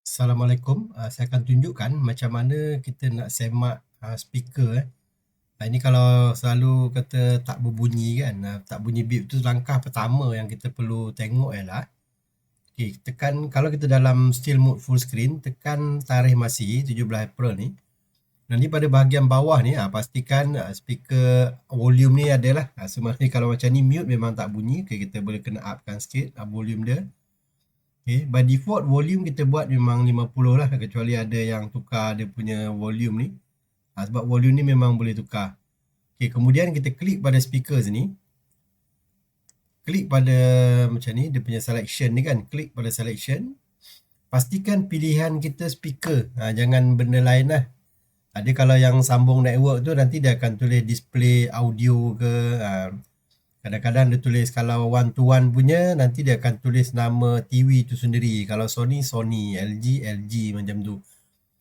Assalamualaikum. Saya akan tunjukkan macam mana kita nak semak speaker. Ini kalau selalu kata tak berbunyi kan, tak bunyi beep tu langkah pertama yang kita perlu tengok ialah okay, tekan, kalau kita dalam still mode full screen, tekan tarikh masih 17 April ni. Nanti pada bahagian bawah ni pastikan speaker volume ni adalah. Sebenarnya kalau macam ni mute memang tak bunyi. Okay, kita boleh kena upkan sikit volume dia. Okay, by default volume kita buat memang 50 lah, kecuali ada yang tukar dia punya volume ni. Sebab volume ni memang boleh tukar. Okay, kemudian kita klik pada speaker sini. Klik pada macam ni, dia punya selection ni kan. Klik pada selection. Pastikan pilihan kita speaker. Jangan benda lain lah. Ada kalau yang sambung network tu nanti dia akan tulis display audio ke. Kadang-kadang dia tulis kalau one to one punya, nanti dia akan tulis nama TV tu sendiri. Kalau Sony, Sony, LG, LG macam tu.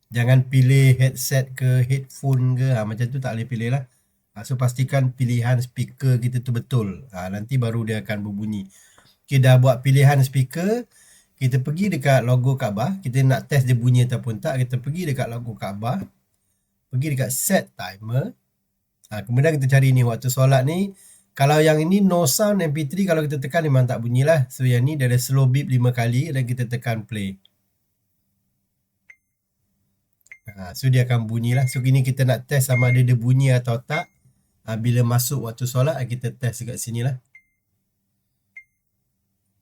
Jangan pilih headset ke headphone ke, macam tu tak boleh pilih lah. So pastikan pilihan speaker kita tu betul. Nanti baru dia akan berbunyi. Okay, dah buat pilihan speaker, kita pergi dekat logo Kaabah. Kita nak test dia bunyi ataupun tak. Kita pergi dekat logo Kaabah. Pergi dekat set timer. Kemudian kita cari ni waktu solat ni. Kalau yang ini no sound MP3, kalau kita tekan memang tak bunyilah. So yang ni dia ada slow beep 5 kali dan kita tekan play. So dia akan bunyilah. So ini kita nak test sama ada dia bunyi atau tak. Bila masuk waktu solat, kita test dekat sini lah.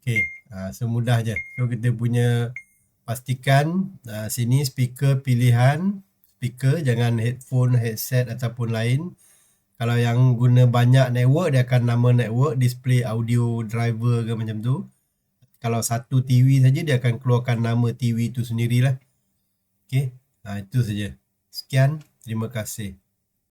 Okay, semudah je. So kita punya pastikan sini speaker pilihan. Speaker, jangan headphone, headset ataupun lain. Kalau yang guna banyak network, dia akan nama network, display audio driver ke macam tu. Kalau satu TV saja, dia akan keluarkan nama TV tu sendirilah. Okay, itu saja. Sekian, terima kasih.